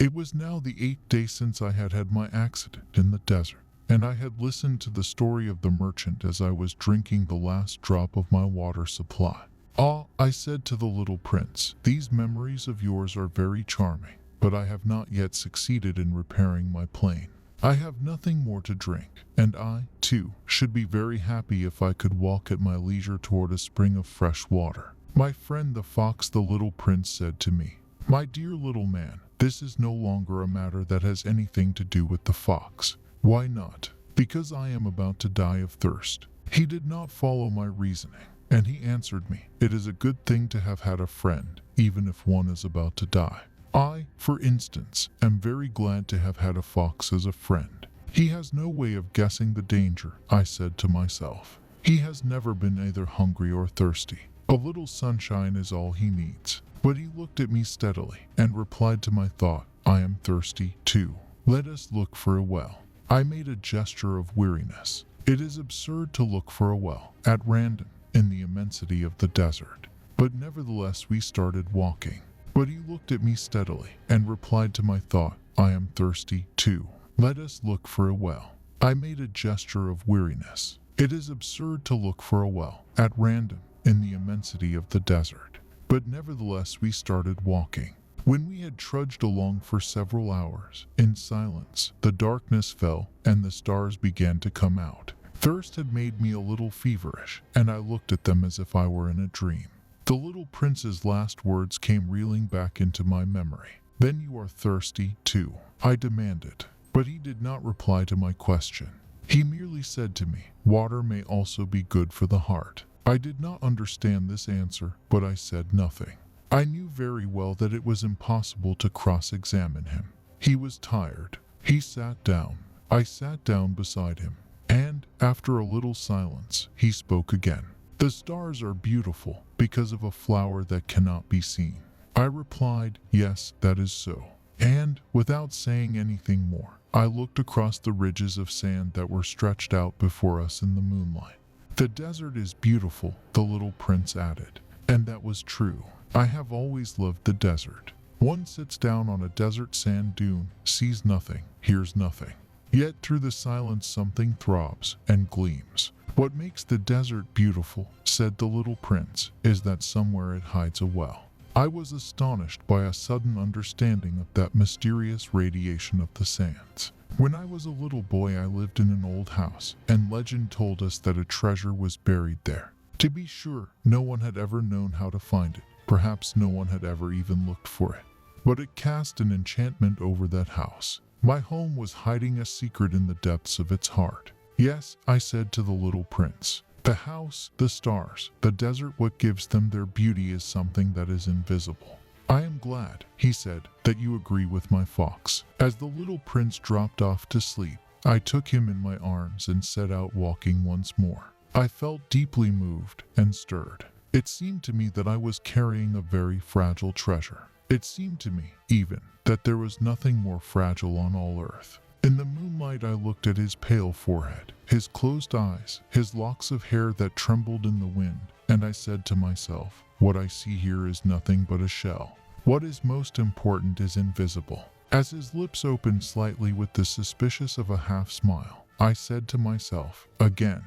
It was now the 8th day since I had had my accident in the desert, and I had listened to the story of the merchant as I was drinking the last drop of my water supply. "Ah," I said to the little prince, "these memories of yours are very charming, but I have not yet succeeded in repairing my plane. I have nothing more to drink, and I, too, should be very happy if I could walk at my leisure toward a spring of fresh water." "My friend the fox," the little prince said to me. "My dear little man, this is no longer a matter that has anything to do with the fox." "Why not?" "Because I am about to die of thirst." He did not follow my reasoning, and he answered me, "It is a good thing to have had a friend, even if one is about to die. I, for instance, am very glad to have had a fox as a friend. He has no way of guessing the danger," I said to myself. "He has never been either hungry or thirsty. A little sunshine is all he needs." But he looked at me steadily and replied to my thought, "I am thirsty too. Let us look for a well." I made a gesture of weariness. It is absurd to look for a well at random in the immensity of the desert. But nevertheless we started walking. But he looked at me steadily and replied to my thought, "I am thirsty too. Let us look for a well." I made a gesture of weariness. It is absurd to look for a well at random in the immensity of the desert. But nevertheless we started walking. When we had trudged along for several hours, in silence, the darkness fell and the stars began to come out. Thirst had made me a little feverish, and I looked at them as if I were in a dream. The little prince's last words came reeling back into my memory. "Then you are thirsty, too?" I demanded. But he did not reply to my question. He merely said to me, "Water may also be good for the heart." I did not understand this answer, but I said nothing. I knew very well that it was impossible to cross-examine him. He was tired. He sat down. I sat down beside him. And, after a little silence, he spoke again. "The stars are beautiful because of a flower that cannot be seen." I replied, "Yes, that is so." And, without saying anything more, I looked across the ridges of sand that were stretched out before us in the moonlight. "The desert is beautiful," the little prince added. And that was true. I have always loved the desert. One sits down on a desert sand dune, sees nothing, hears nothing. Yet through the silence something throbs and gleams. "What makes the desert beautiful," said the little prince, "is that somewhere it hides a well." I was astonished by a sudden understanding of that mysterious radiation of the sands. When I was a little boy I lived in an old house, and legend told us that a treasure was buried there. To be sure, no one had ever known how to find it. Perhaps no one had ever even looked for it. But it cast an enchantment over that house. My home was hiding a secret in the depths of its heart. "Yes," I said to the little prince. "The house, the stars, the desert, what gives them their beauty is something that is invisible." "I am glad," he said, "that you agree with my fox." As the little prince dropped off to sleep, I took him in my arms and set out walking once more. I felt deeply moved and stirred. It seemed to me that I was carrying a very fragile treasure. It seemed to me, even, that there was nothing more fragile on all earth. In the moonlight I looked at his pale forehead, his closed eyes, his locks of hair that trembled in the wind, and I said to myself, "What I see here is nothing but a shell. What is most important is invisible." As his lips opened slightly with the suspicious of a half smile, I said to myself, again,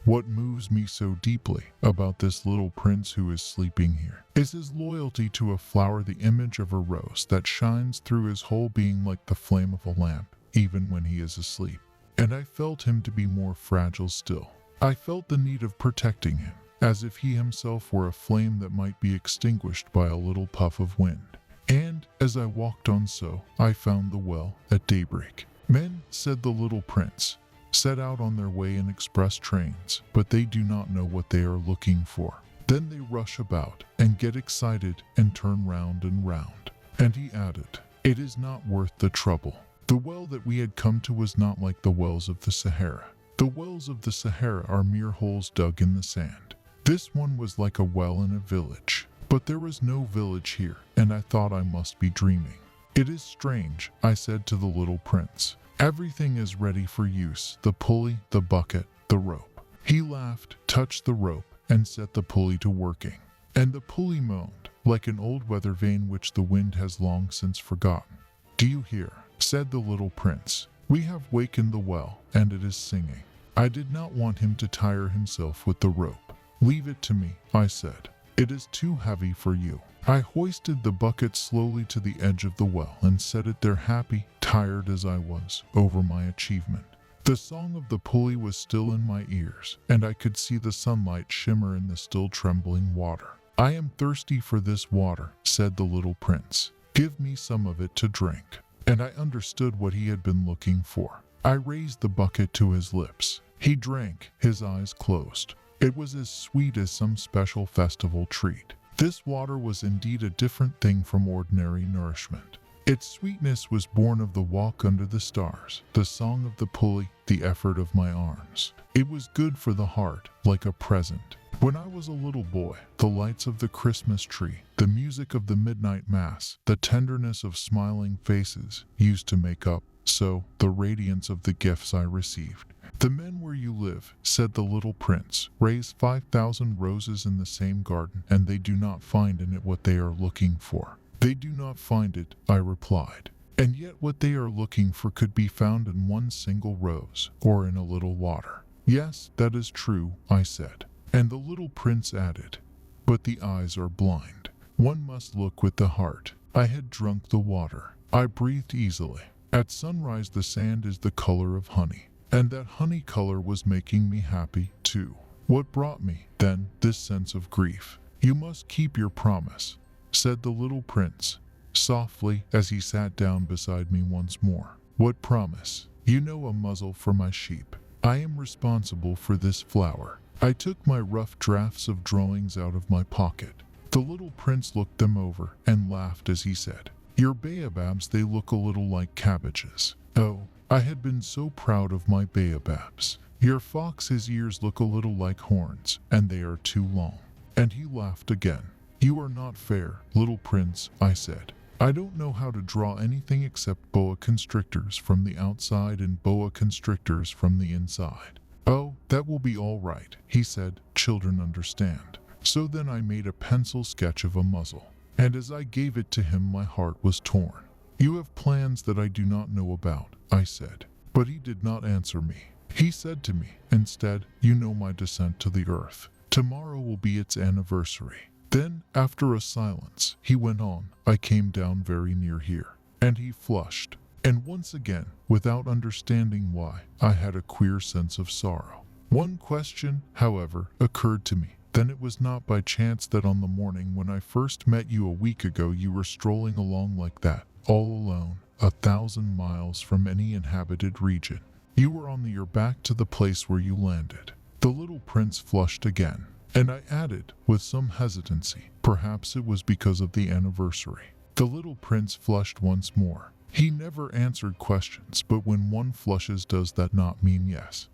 "What moves me so deeply about this little prince who is sleeping here is his loyalty to a flower, the image of a rose that shines through his whole being like the flame of a lamp, even when he is asleep." And I felt him to be more fragile still. I felt the need of protecting him, as if he himself were a flame that might be extinguished by a little puff of wind. And, as I walked on so, I found the well at daybreak. "Men," said the little prince, "set out on their way in express trains, but they do not know what they are looking for. Then they rush about and get excited and turn round and round." And he added, "It is not worth the trouble." The well that we had come to was not like the wells of the Sahara. The wells of the Sahara are mere holes dug in the sand. This one was like a well in a village. But there was no village here, and I thought I must be dreaming. "It is strange," I said to the little prince. "Everything is ready for use, the pulley, the bucket, the rope." He laughed, touched the rope, and set the pulley to working. And the pulley moaned, like an old weather vane which the wind has long since forgotten. "Do you hear?" said the little prince. "We have wakened the well, and it is singing." I did not want him to tire himself with the rope. "Leave it to me," I said. "It is too heavy for you." I hoisted the bucket slowly to the edge of the well and set it there, happy, tired as I was, over my achievement. The song of the pulley was still in my ears, and I could see the sunlight shimmer in the still trembling water. "I am thirsty for this water," said the little prince. "Give me some of it to drink." And I understood what he had been looking for. I raised the bucket to his lips. He drank, his eyes closed. It was as sweet as some special festival treat. This water was indeed a different thing from ordinary nourishment. Its sweetness was born of the walk under the stars, the song of the pulley, the effort of my arms. It was good for the heart, like a present. When I was a little boy, the lights of the Christmas tree, the music of the midnight mass, the tenderness of smiling faces used to make up, so, the radiance of the gifts I received. "The men where you live," said the little prince, "raise 5,000 roses in the same garden, and they do not find in it what they are looking for." "They do not find it," I replied. "And yet what they are looking for could be found in one single rose, or in a little water." "Yes, that is true," I said. And the little prince added, "But the eyes are blind. One must look with the heart." I had drunk the water. I breathed easily. At sunrise the sand is the color of honey, and that honey color was making me happy too. What brought me, then, this sense of grief? "You must keep your promise," said the little prince, softly, as he sat down beside me once more. "What promise?" "You know, a muzzle for my sheep. I am responsible for this flower." I took my rough drafts of drawings out of my pocket. The little prince looked them over and laughed as he said, "Your baobabs, they look a little like cabbages." Oh, I had been so proud of my baobabs. "Your fox's ears look a little like horns, and they are too long." And he laughed again. "You are not fair, little prince," I said. "I don't know how to draw anything except boa constrictors from the outside and boa constrictors from the inside." "Oh, that will be all right," he said. "Children understand." So then I made a pencil sketch of a muzzle, and as I gave it to him my heart was torn. "You have plans that I do not know about," I said. But he did not answer me. He said to me, instead, "You know my descent to the earth. Tomorrow will be its anniversary." Then, after a silence, he went on, "I came down very near here." And he flushed. And once again, without understanding why, I had a queer sense of sorrow. One question, however, occurred to me. Then it was not by chance that on the morning when I first met you a week ago you were strolling along like that, all alone, 1,000 miles from any inhabited region. You were on your back to the place where you landed. The little prince flushed again, and I added, with some hesitancy, perhaps it was because of the anniversary. The little prince flushed once more. He never answered questions, but when one flushes, does that not mean yes?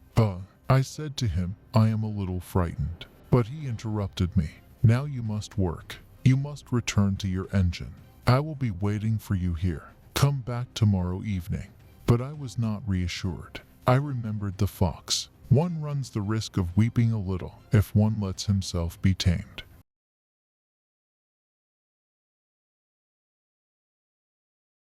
I said to him, "I am a little frightened." But he interrupted me. "Now you must work. You must return to your engine. I will be waiting for you here. Come back tomorrow evening." But I was not reassured. I remembered the fox. One runs the risk of weeping a little if one lets himself be tamed.